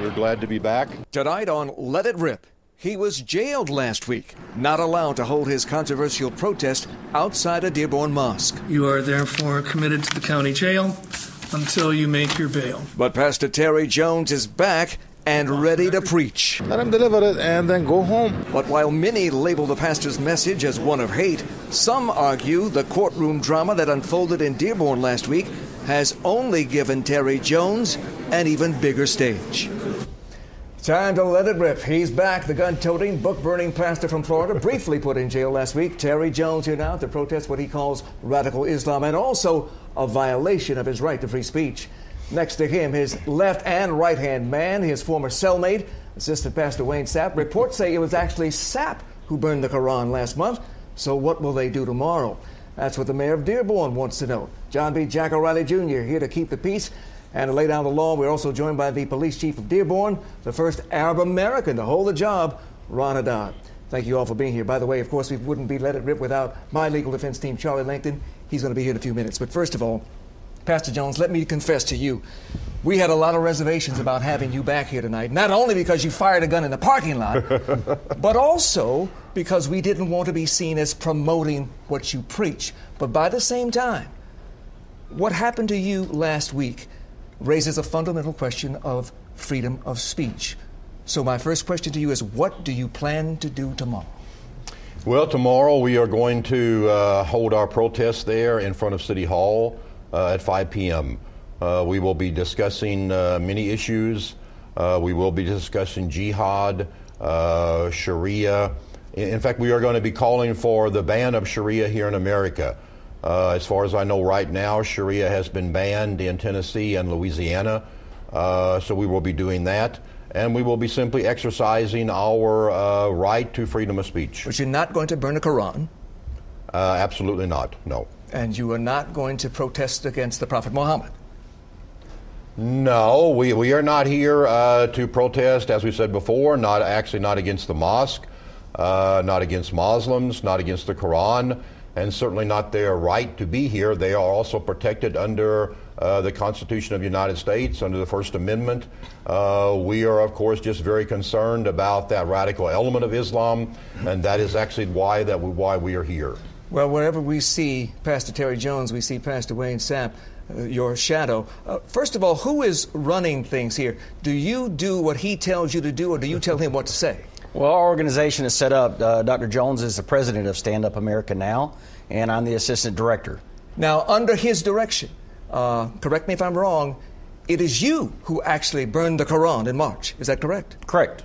We're glad to be back. Tonight on Let It Rip, he was jailed last week, not allowed to hold his controversial protest outside a Dearborn mosque. You are therefore committed to the county jail until you make your bail. But Pastor Terry Jones is back and ready to preach. Let him deliver it and then go home. But while many label the pastor's message as one of hate, some argue the courtroom drama that unfolded in Dearborn last week has only given Terry Jones an even bigger stage. Time to let it rip. He's back, the gun-toting, book-burning pastor from Florida, briefly put in jail last week. Terry Jones here now to protest what he calls radical Islam and also a violation of his right to free speech. Next to him, his left and right-hand man, his former cellmate, Assistant Pastor Wayne Sapp. Reports say it was actually Sapp who burned the Quran last month. So what will they do tomorrow? That's what the mayor of Dearborn wants to know. John B. Jack O'Reilly Jr. here to keep the peace and to lay down the law. We're also joined by the police chief of Dearborn, the first Arab American to hold the job, Ron Haddad. Thank you all for being here. By the way, of course, we wouldn't be Let It Rip without my legal defense team, Charlie Langton. He's going to be here in a few minutes. But first of all, Pastor Jones, let me confess to you, we had a lot of reservations about having you back here tonight, not only because you fired a gun in the parking lot, but also because we didn't want to be seen as promoting what you preach. But by the same time, what happened to you last week raises a fundamental question of freedom of speech. So my first question to you is, what do you plan to do tomorrow? Well, tomorrow we are going to hold our protest there in front of City Hall at 5 p.m. We will be discussing many issues. We will be discussing jihad, Sharia. In fact, we are going to be calling for the ban of Sharia here in America. As far as I know right now, Sharia has been banned in Tennessee and Louisiana. So we will be doing that. And we will be simply exercising our right to freedom of speech. But you're not going to burn the Quran? Absolutely not, no. And you are not going to protest against the Prophet Muhammad? No, we are not here to protest, as we said before, not against the mosque, not against Muslims, not against the Quran, and certainly not their right to be here. They are also protected under the Constitution of the United States, under the First Amendment. We are, of course, just very concerned about that radical element of Islam, and that is actually why we are here. Well, wherever we see Pastor Terry Jones, we see Pastor Wayne Sapp, your shadow. First of all, who is running things here? Do you do what he tells you to do, or do you tell him what to say? Well, our organization is set up. Dr. Jones is the president of Stand Up America Now, and I'm the assistant director. Now, under his direction, correct me if I'm wrong, it is you who actually burned the Quran in March. Is that correct? Correct.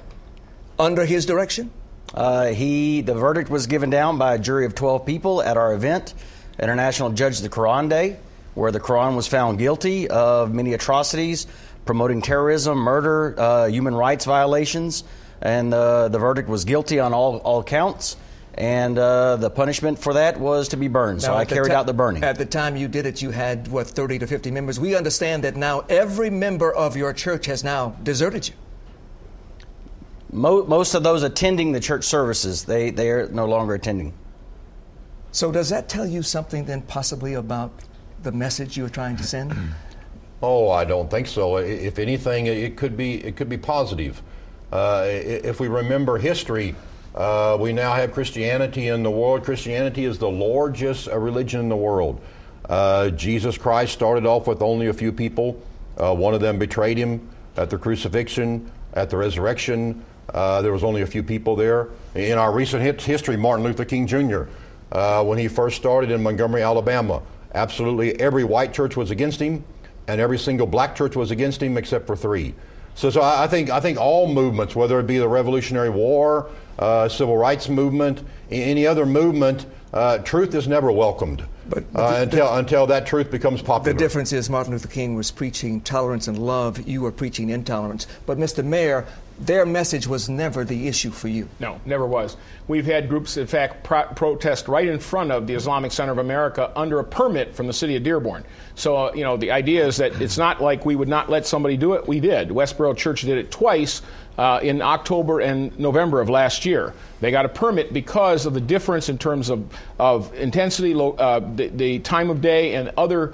Under his direction? The verdict was given down by a jury of 12 people at our event, International Judge the Quran Day, where the Quran was found guilty of many atrocities, promoting terrorism, murder, human rights violations, and the verdict was guilty on all counts, and the punishment for that was to be burned. So I carried out the burning. At the time you did it, you had, 30 to 50 members. We understand that now every member of your church has now deserted you. Most of those attending the church services, they are no longer attending. So does that tell you something then possibly about the message you were trying to send? Oh, I don't think so. If anything, it could be positive. If we remember history, we now have Christianity in the world. Christianity is the largest religion in the world. Jesus Christ started off with only a few people. One of them betrayed him at the crucifixion, at the resurrection. There was only a few people there. In our recent history, Martin Luther King Jr., when he first started in Montgomery, Alabama, absolutely every white church was against him, and every single black church was against him except for 3. So I think all movements, whether it be the Revolutionary War, Civil Rights Movement, any other movement, truth is never welcomed. Until that truth becomes popular. The difference is Martin Luther King was preaching tolerance and love. You were preaching intolerance. But Mr. Mayor, their message was never the issue for you. No, never was. We've had groups, in fact, protest right in front of the Islamic Center of America under a permit from the city of Dearborn. So, the idea is that it's not like we would not let somebody do it. We did. Westboro Church did it twice in October and November of last year. They got a permit because of the difference in terms of intensity, the time of day, and other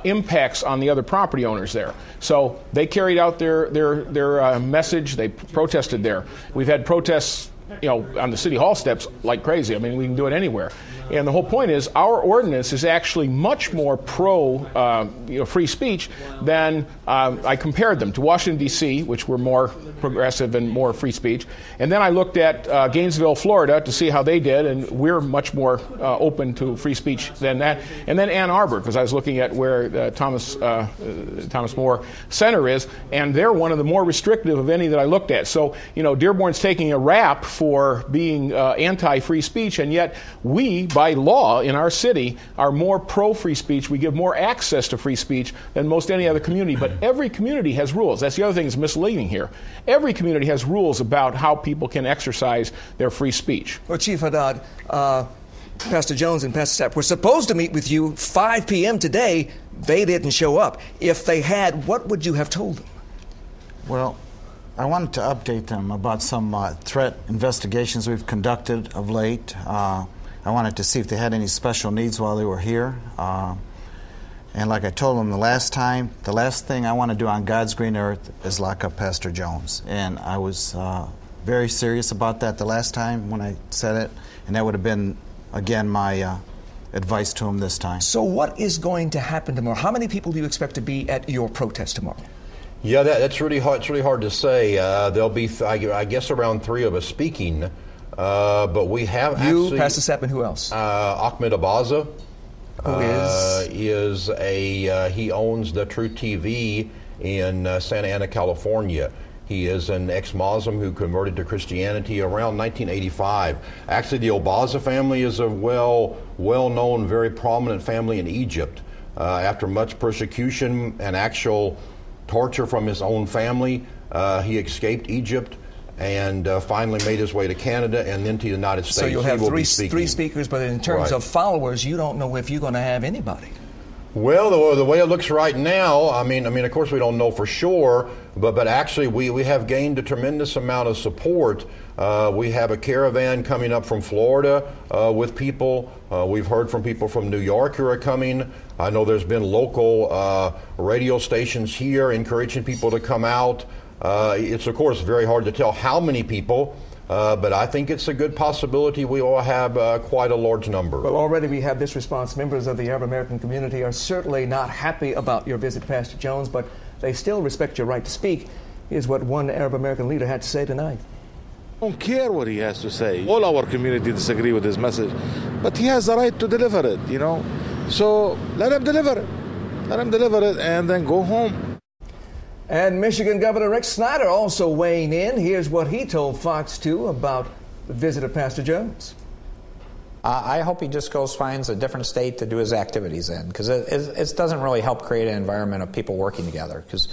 impacts on the other property owners there. So they carried out their message. They protested there. We've had protests, on the City Hall steps like crazy. I mean, we can do it anywhere. And the whole point is our ordinance is actually much more pro free speech than I compared them to Washington, D.C., which were more progressive and more free speech. And then I looked at Gainesville, Florida, to see how they did, and we're much more open to free speech than that. And then Ann Arbor, because I was looking at where Thomas More Center is, and they're one of the more restrictive of any that I looked at. So, Dearborn's taking a rap for being anti-free speech, and yet we, by law in our city, are more pro-free speech. We give more access to free speech than most any other community. But every community has rules. That's the other thing that's misleading here. Every community has rules about how people can exercise their free speech. Well, Chief Haddad, Pastor Jones and Pastor Sapp were supposed to meet with you 5 p.m. today. They didn't show up. If they had, what would you have told them? Well, I wanted to update them about some threat investigations we've conducted of late. I wanted to see if they had any special needs while they were here. And like I told them the last time, the last thing I want to do on God's green earth is lock up Pastor Jones. And I was very serious about that the last time when I said it. And that would have been, again, my advice to him this time. So what is going to happen tomorrow? How many people do you expect to be at your protest tomorrow? Yeah, that's really hard. It's really hard to say. There'll be, I guess, around 3 of us speaking. But we have you, actually... Pastor Sapp, and who else? Ahmed Abaza. Who he owns the True TV in Santa Ana, California. He is an ex-Muslim who converted to Christianity around 1985. Actually, the Abaza family is a well-known, very prominent family in Egypt. After much persecution and actual torture from his own family, he escaped Egypt and finally made his way to Canada and then to the United States. So you'll have three speakers, but in terms of followers, you don't know if you're going to have anybody. Well, the way it looks right now, I mean, of course, we don't know for sure, but actually, we have gained a tremendous amount of support. We have a caravan coming up from Florida with people. We've heard from people from New York who are coming. I know there's been local radio stations here encouraging people to come out. It's, of course, very hard to tell how many people, but I think it's a good possibility we will have quite a large number. Well, already we have this response. Members of the Arab American community are certainly not happy about your visit, Pastor Jones, but they still respect your right to speak. Here's what one Arab American leader had to say tonight. I don't care what he has to say. All our community disagree with his message, but he has the right to deliver it, So let him deliver it. Let him deliver it and then go home. And Michigan Governor Rick Snyder also weighing in. Here's what he told Fox 2 about the visit of Pastor Jones. I hope he just finds a different state to do his activities in, because it doesn't really help create an environment of people working together. Because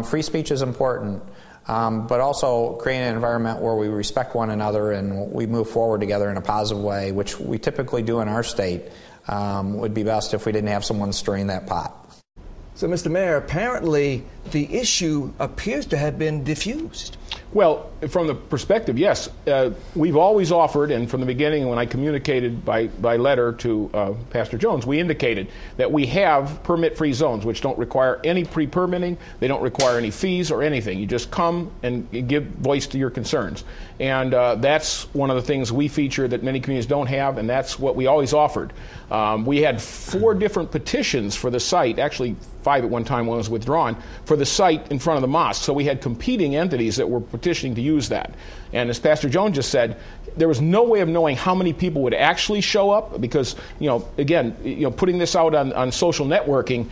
free speech is important, but also creating an environment where we respect one another and we move forward together in a positive way, which we typically do in our state, would be best if we didn't have someone stirring that pot. So, Mr. Mayor, apparently the issue appears to have been diffused. Well, from the perspective, yes. We've always offered, and from the beginning when I communicated by letter to Pastor Jones, we indicated that we have permit-free zones, which don't require any pre-permitting, they don't require any fees or anything. You just come and give voice to your concerns. And that's one of the things we feature that many communities don't have, and that's what we always offered. We had 4 different petitions for the site, actually 5 at one time, one was withdrawn, for the site in front of the mosque. So we had competing entities that were petitioning to use that. And as Pastor Jones just said, there was no way of knowing how many people would actually show up because, again, putting this out on social networking,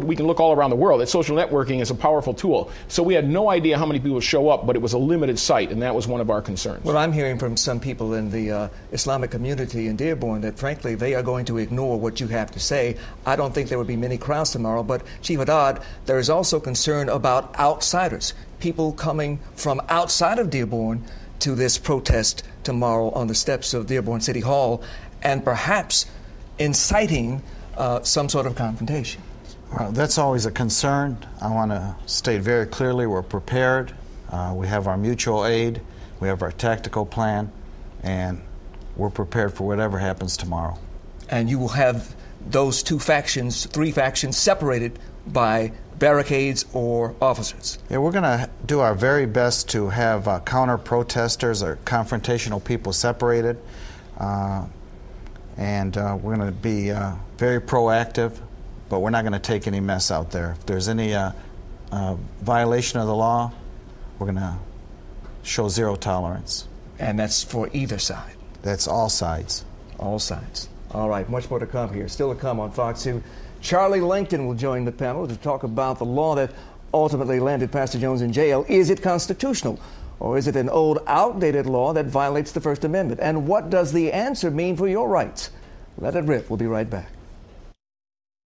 we can look all around the world. That social networking is a powerful tool. So we had no idea how many people would show up, but it was a limited site, and that was one of our concerns. Well, I'm hearing from some people in the Islamic community in Dearborn that, frankly, they are going to ignore what you have to say. I don't think there would be many crowds tomorrow, but Chief Haddad, there is also concern about outsiders, people coming from outside of Dearborn to this protest tomorrow on the steps of Dearborn City Hall and perhaps inciting some sort of confrontation. Well, that's always a concern. I want to state very clearly we're prepared. We have our mutual aid. We have our tactical plan. And we're prepared for whatever happens tomorrow. And you will have those three factions separated by barricades or officers? Yeah, we're going to do our very best to have counter-protesters or confrontational people separated. And we're going to be very proactive, but we're not going to take any mess out there. If there's any violation of the law, we're going to show zero tolerance. And that's for either side? That's all sides. All sides. All right, much more to come here. Still to come on Fox 2. Charlie Langton will join the panel to talk about the law that ultimately landed Pastor Jones in jail. Is it constitutional? Or is it an old, outdated law that violates the First Amendment? And what does the answer mean for your rights? Let it rip. We'll be right back.